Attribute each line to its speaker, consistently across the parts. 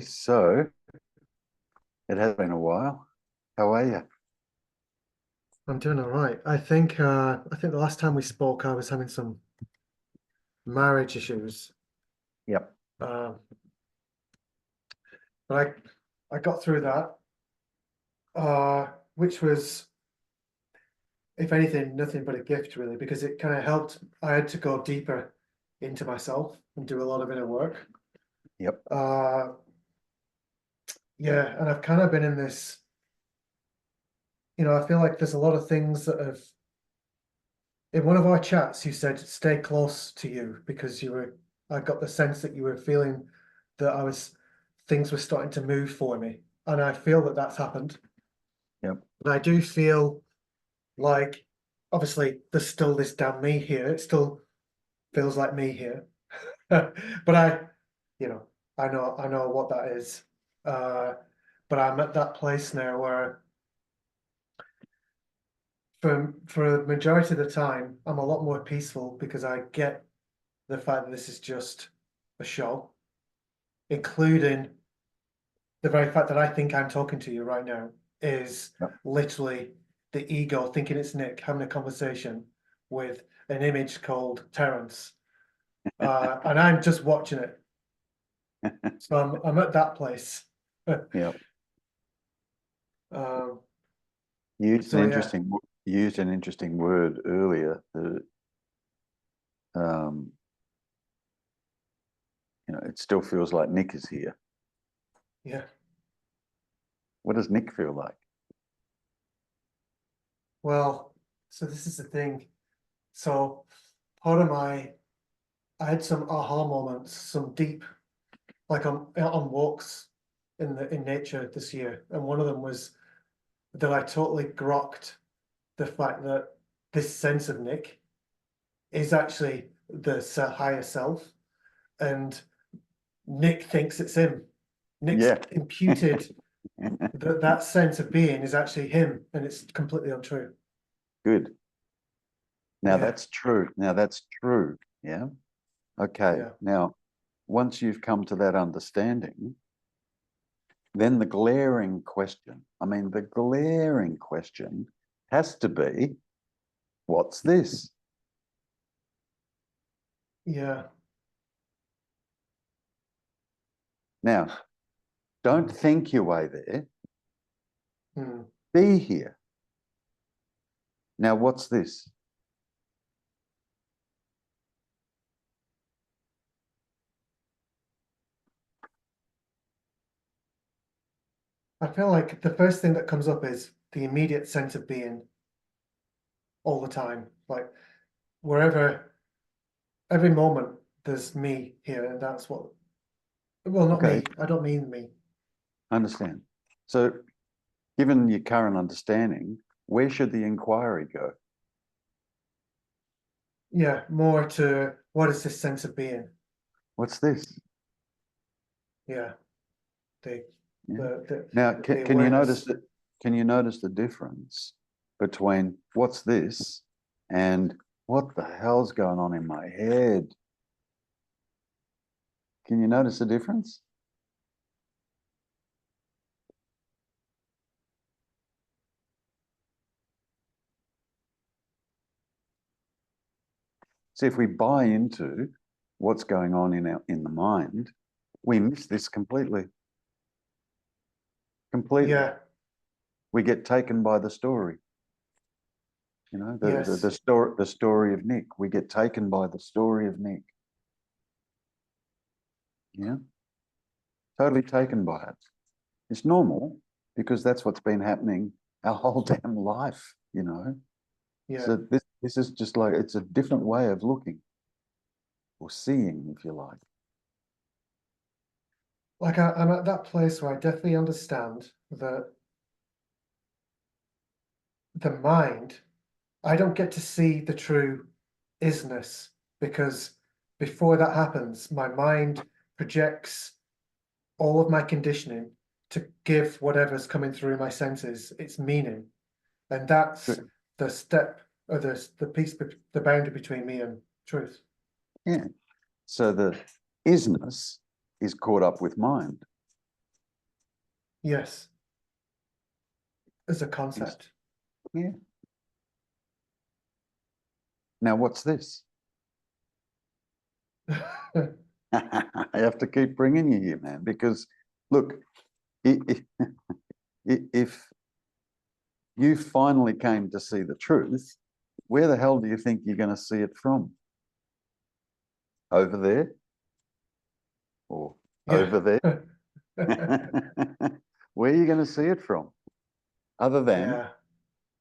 Speaker 1: So it has been a while. How are you?
Speaker 2: I'm doing all right. I think the last time we spoke, I was having some marriage issues.
Speaker 1: Yep.
Speaker 2: Um, but I got through that, which was, if anything, nothing but a gift, really, because it kind of helped. I had to go deeper into myself and do a lot of inner work.
Speaker 1: Yep.
Speaker 2: Uh, yeah, and I've kind of been in this, I feel like there's a lot of things that have. In one of our chats, you said stay close to you because I got the sense that you were feeling that things were starting to move for me. And I feel that that's happened.
Speaker 1: Yep.
Speaker 2: But I do feel like, obviously, there's still this damn me here. It still feels like me here. But you know, I know what that is. Uh, but I'm at that place now where for a majority of the time, I'm a lot more peaceful because I get the fact that this is just a show, including the very fact that I think I'm talking to you right now is
Speaker 1: Yep.
Speaker 2: literally the ego thinking it's Nick having a conversation with an image called Terrence. And I'm just watching it. So I'm at that place.
Speaker 1: Yep.
Speaker 2: Um,
Speaker 1: You used an
Speaker 2: so yeah,
Speaker 1: interesting you used an interesting word earlier. Um, it still feels like Nick is here.
Speaker 2: yeah.
Speaker 1: What does Nick feel like?
Speaker 2: Well, so this is the thing. So part of I had some aha moments, some deep, like on walks in nature this year, and one of them was that I totally grokked the fact that this sense of Nick is actually the higher self, and Nick thinks it's him. Nick's
Speaker 1: Yeah.
Speaker 2: imputed that that sense of being is actually him, and it's completely untrue.
Speaker 1: Good. Now
Speaker 2: Yeah,
Speaker 1: that's true. Now that's true. Yeah. Okay.
Speaker 2: yeah,
Speaker 1: Now, once you've come to that understanding, then the glaring question has to be, what's this?
Speaker 2: yeah.
Speaker 1: Now, don't think your way there.
Speaker 2: Hmm.
Speaker 1: Be here. Now, what's this?
Speaker 2: I feel like the first thing that comes up is the immediate sense of being all the time. Like wherever, every moment, there's me here, and that's what. Well, not
Speaker 1: Okay,
Speaker 2: me. I don't mean me.
Speaker 1: I understand. So, given your current understanding, where should the inquiry go?
Speaker 2: Yeah, more to what is this sense of being?
Speaker 1: What's this?
Speaker 2: Yeah, the
Speaker 1: Yeah.
Speaker 2: the
Speaker 1: Now,
Speaker 2: the
Speaker 1: can you notice
Speaker 2: awareness.
Speaker 1: that? Can you notice the difference between what's this and what the hell's going on in my head? Can you notice the difference? See, if we buy into what's going on in the mind, we miss this completely. Completely.
Speaker 2: Yeah,
Speaker 1: We get taken by the story. You know,
Speaker 2: yes.
Speaker 1: the story of Nick. We get taken by the story of Nick. Yeah, totally taken by it. It's normal because that's what's been happening our whole damn life. You know,
Speaker 2: Yeah.
Speaker 1: so this is just like it's a different way of looking or seeing, if you like.
Speaker 2: Like I'm at that place where I definitely understand that the mind, I don't get to see the true isness because before that happens, my mind projects all of my conditioning to give whatever's coming through my senses its meaning. And that's
Speaker 1: Good.
Speaker 2: the step or the piece, the boundary between me and truth.
Speaker 1: Yeah. So the isness is caught up with mind.
Speaker 2: Yes. As a concept.
Speaker 1: Yeah. Now, what's this? I have to keep bringing you here, man, because look, if you finally came to see the truth, where the hell do you think you're going to see it from? Over there? Or over there? Where are you going to see it from? Other than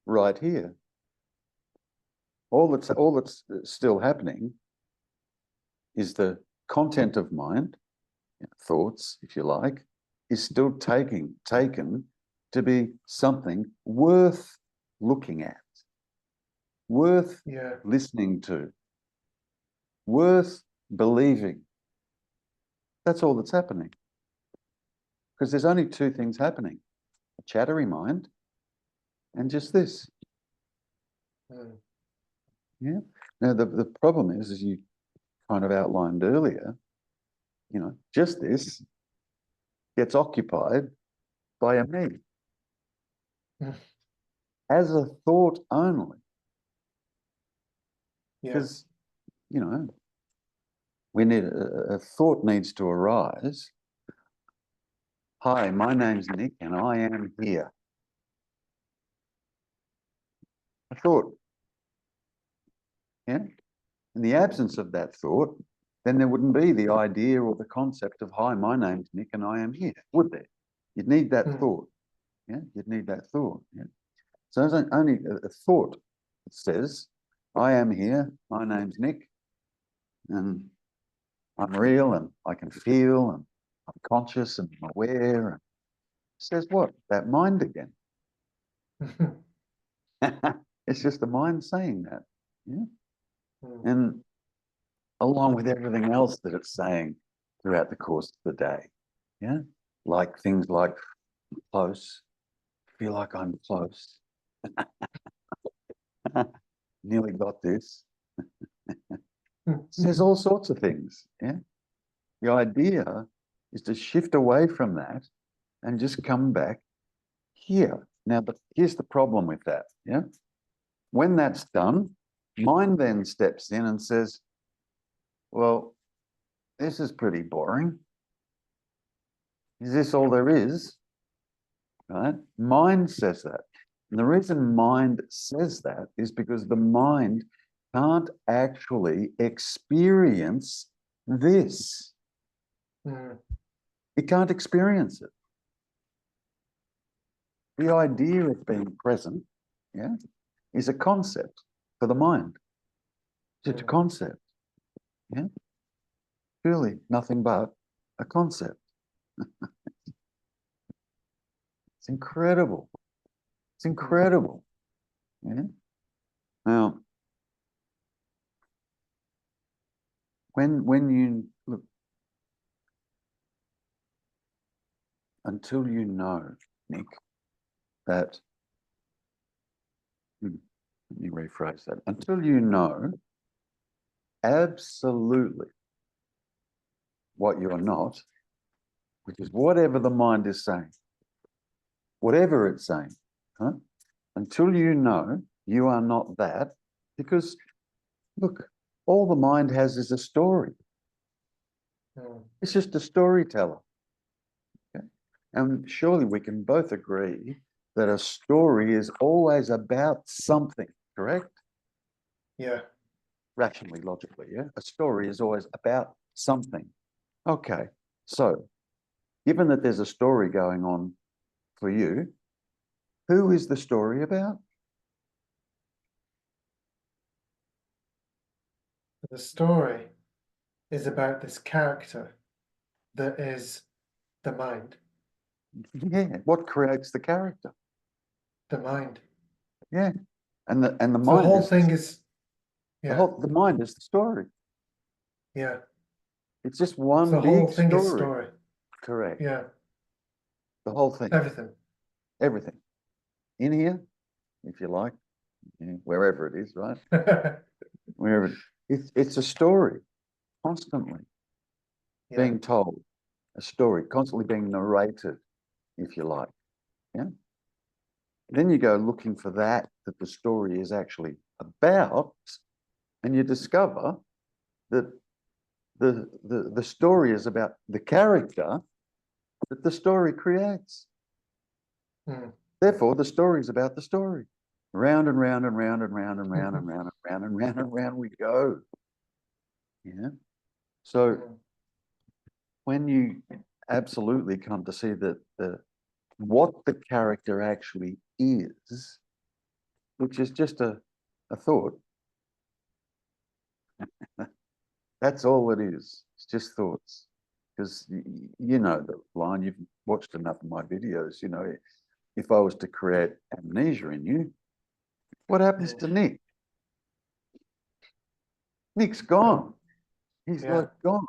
Speaker 1: right here. All that's still happening is the content of mind, thoughts, if you like, is still taken to be something worth looking at, worth listening to, worth believing. That's all that's happening. Because there's only two things happening: a chattery mind and just this. Yeah. Now the problem is, as you kind of outlined earlier, you know, just this gets occupied by a me as a thought only. Because, you know, we need a thought needs to arise. Hi, my name's Nick and I am here. A thought. Yeah. In the absence of that thought, then there wouldn't be the idea or the concept of, hi, my name's Nick and I am here, would there? You'd need that thought. Yeah, you'd need that thought. Yeah. So there's only a thought that says, I am here, my name's Nick, and I'm real and I can feel and I'm conscious and I'm aware. And says what? That mind again. It's just the mind saying that. Yeah. And along with everything else that it's saying throughout the course of the day. Yeah. Like things like close, feel like I'm close. Nearly got this. Says all sorts of things. Yeah. The idea is to shift away from that and just come back here. Now, but here's the problem with that. Yeah. When that's done, mind then steps in and says, well, this is pretty boring. Is this all there is? Right? Mind says that. And the reason mind says that is because the mind can't actually experience this. It can't experience it. The idea of being present, yeah, is a concept for the mind. It's a concept. Yeah. Really nothing but a concept. It's incredible. It's incredible. Yeah. Now, when you look, until you know, Nick, that, let me rephrase that, until you know absolutely what you're not, which is whatever the mind is saying, whatever it's saying, huh? Until you know you are not that, because look, all the mind has is a story. It's just a storyteller. Okay? And surely we can both agree that a story is always about something, correct?
Speaker 2: Yeah.
Speaker 1: Rationally, logically, yeah? A story is always about something. Okay, so given that there's a story going on for you, who is the story about?
Speaker 2: The story is about this character that is the mind.
Speaker 1: Yeah, what creates the character?
Speaker 2: The mind.
Speaker 1: Yeah, and the
Speaker 2: So
Speaker 1: mind
Speaker 2: the whole
Speaker 1: is
Speaker 2: thing is,
Speaker 1: the mind is the story.
Speaker 2: yeah.
Speaker 1: It's just
Speaker 2: So
Speaker 1: one
Speaker 2: the whole
Speaker 1: big
Speaker 2: thing is
Speaker 1: story.
Speaker 2: story.
Speaker 1: Correct.
Speaker 2: Yeah.
Speaker 1: The whole thing.
Speaker 2: Everything.
Speaker 1: Everything. In here, if you like, wherever it is, right? Wherever it's a story, constantly being told, a story, constantly being narrated. if you like. Yeah. Then you go looking for that the story is actually about, and you discover that the story is about the character that the story creates. Therefore, the story is about the story. Round and round and round and round and round and round and round and round and round we go. Yeah. So when you absolutely come to see that what the character actually is, which is just a thought, that's all it is. It's just thoughts. Because you know the line, you've watched enough of my videos, you know, if I was to create amnesia in you, what happens to Nick? Nick's gone. He's like gone.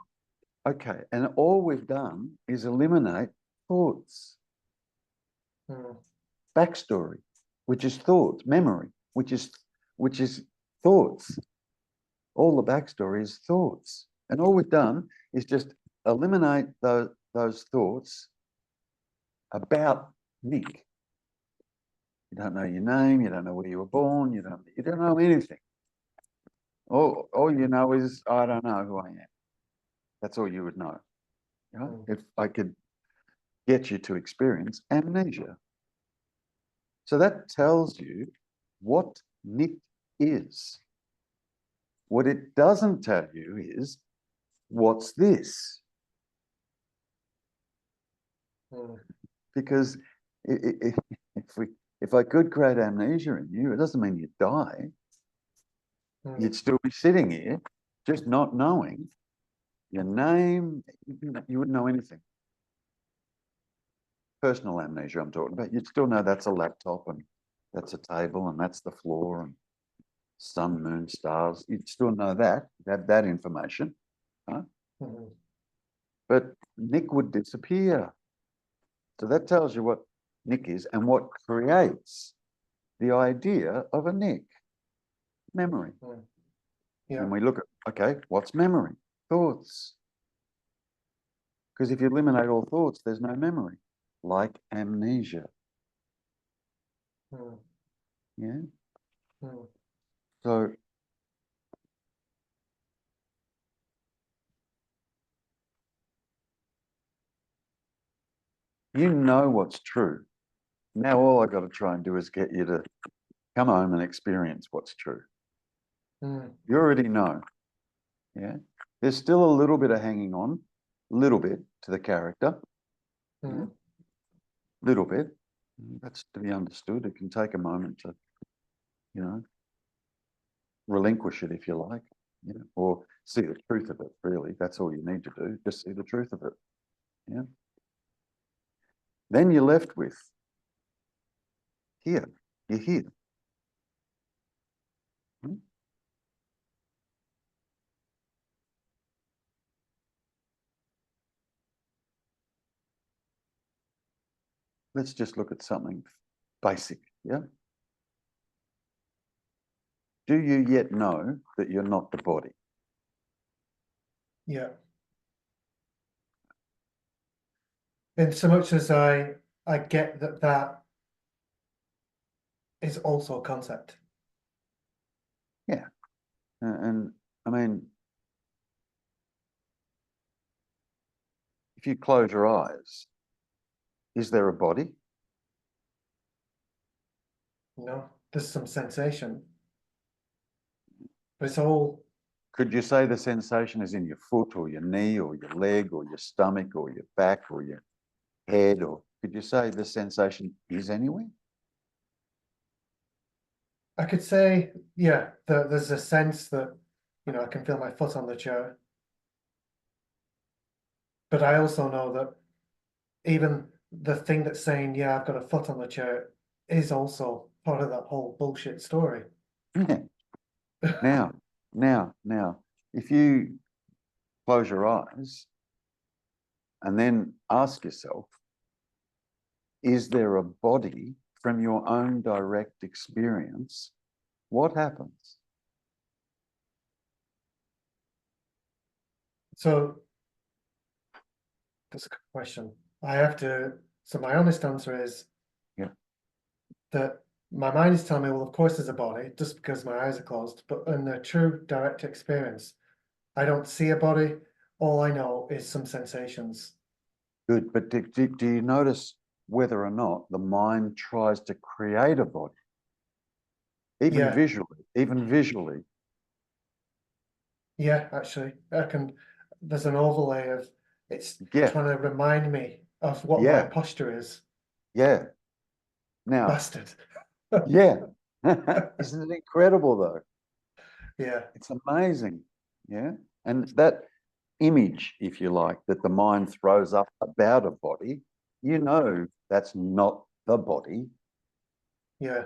Speaker 1: Okay, and all we've done is eliminate thoughts. Backstory, which is thoughts, memory, which is thoughts. All the backstory is thoughts. And all we've done is just eliminate those thoughts about Nick. You don't know your name, you don't know where you were born, you don't know anything. All you know is, I don't know who I am. That's all you would know. You know? If I could get you to experience amnesia. So that tells you what Nick is. What it doesn't tell you is, what's this? Because if I could create amnesia in you, it doesn't mean you'd die. You'd still be sitting here, just not knowing your name. You wouldn't know anything. Personal amnesia I'm talking about. You'd still know that's a laptop and that's a table and that's the floor and sun, moon, stars. You'd still know that. You'd have that information. Huh? But Nick would disappear. So that tells you what Nick is and what creates the idea of a Nick. Memory. And we look at, okay, what's memory? Thoughts. Because if you eliminate all thoughts, there's no memory. Like amnesia. Yeah? So you know what's true. Now all I've got to try and do is get you to come home and experience what's true. You already know. Yeah. There's still a little bit of hanging on, little bit to the character. Little bit. That's to be understood. It can take a moment to, you know, relinquish it if you like, you know, or see the truth of it, really. That's all you need to do. Just see the truth of it. Yeah. Then you're left with here. You're here. Let's just look at something basic, yeah? Do you yet know that you're not the body?
Speaker 2: Yeah. In so much as I get that is also a concept.
Speaker 1: Yeah. And I mean, if you close your eyes, is there a body?
Speaker 2: No, there's some sensation. But it's all...
Speaker 1: Could you say the sensation is in your foot or your knee or your leg or your stomach or your back or your head? Or could you say the sensation is anywhere?
Speaker 2: I could say, yeah, there's a sense that, you know, I can feel my foot on the chair. But I also know that even the thing that's saying, yeah, I've got a foot on the chair is also part of that whole bullshit story.
Speaker 1: Yeah. Now, if you close your eyes and then ask yourself, is there a body from your own direct experience? What happens?
Speaker 2: So that's a good question. I have to So my honest answer is that my mind is telling me, well, of course there's a body, just because my eyes are closed. But in the true direct experience, I don't see a body. All I know is some sensations.
Speaker 1: Good, but do you notice whether or not the mind tries to create a body? Even visually.
Speaker 2: Yeah, actually, there's an overlay of it's trying to remind me of what my posture is.
Speaker 1: Yeah. Now,
Speaker 2: Bastard.
Speaker 1: yeah. Isn't it incredible though?
Speaker 2: Yeah.
Speaker 1: It's amazing. Yeah. And that image, if you like, that the mind throws up about a body, you know that's not the body.
Speaker 2: Yeah.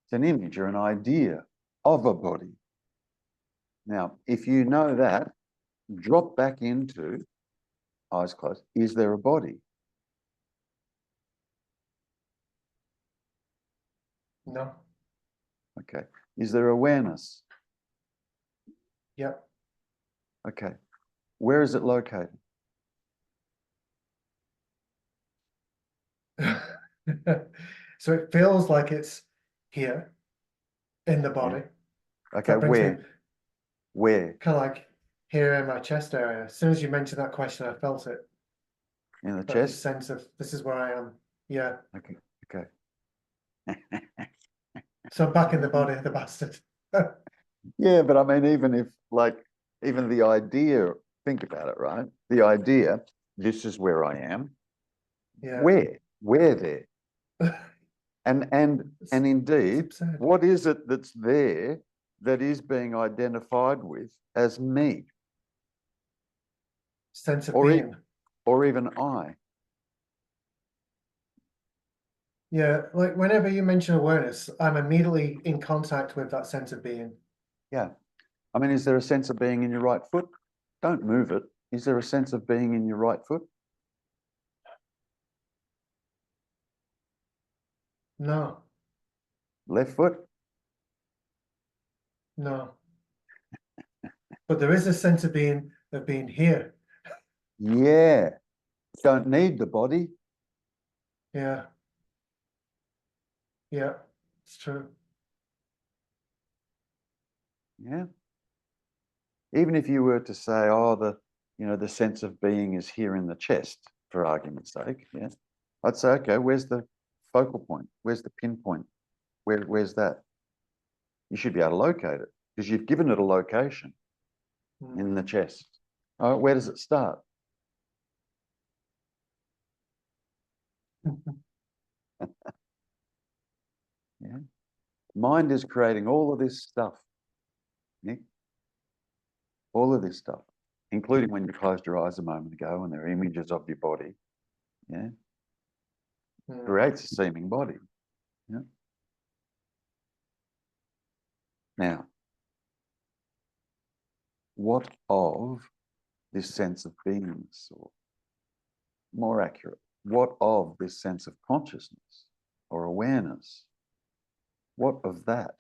Speaker 1: It's an image or an idea of a body. Now, if you know that, drop back into, eyes closed, is there a body?
Speaker 2: No.
Speaker 1: Okay. Is there awareness?
Speaker 2: Yep.
Speaker 1: Okay. Where is it located?
Speaker 2: So it feels like it's here in the body.
Speaker 1: Okay, where?
Speaker 2: Kind of like here in my chest area. As soon as you mentioned that question, I felt it.
Speaker 1: In the
Speaker 2: That
Speaker 1: chest?
Speaker 2: this sense of this is where I am. Yeah.
Speaker 1: Okay, okay.
Speaker 2: So I'm back in the body, the bastard.
Speaker 1: Yeah, but I mean, even the idea, think about it, right? The idea, this is where I am.
Speaker 2: Yeah.
Speaker 1: Where there? And indeed, what is it that's there that is being identified with as me?
Speaker 2: Sense of being.
Speaker 1: Or even I.
Speaker 2: Yeah, like whenever you mention awareness, I'm immediately in contact with that sense of being.
Speaker 1: Yeah. I mean, is there a sense of being in your right foot? Don't move it. Is there a sense of being in your right foot?
Speaker 2: No.
Speaker 1: Left foot?
Speaker 2: No. But there is a sense of being here.
Speaker 1: Yeah. Don't need the body.
Speaker 2: Yeah. Yeah, it's true.
Speaker 1: Yeah. Even if you were to say, oh, the sense of being is here in the chest, for argument's sake, yeah, I'd say, okay, where's the focal point? Where's the pinpoint? Where's that? You should be able to locate it because you've given it a location in the chest. Oh, where does it start? Yeah. Mind is creating all of this stuff, Nick. All of this stuff, including when you closed your eyes a moment ago and there are images of your body. Yeah. Creates a seeming body. Yeah. Now, what of this sense of beingness, or more accurate, what of this sense of consciousness or awareness? What of that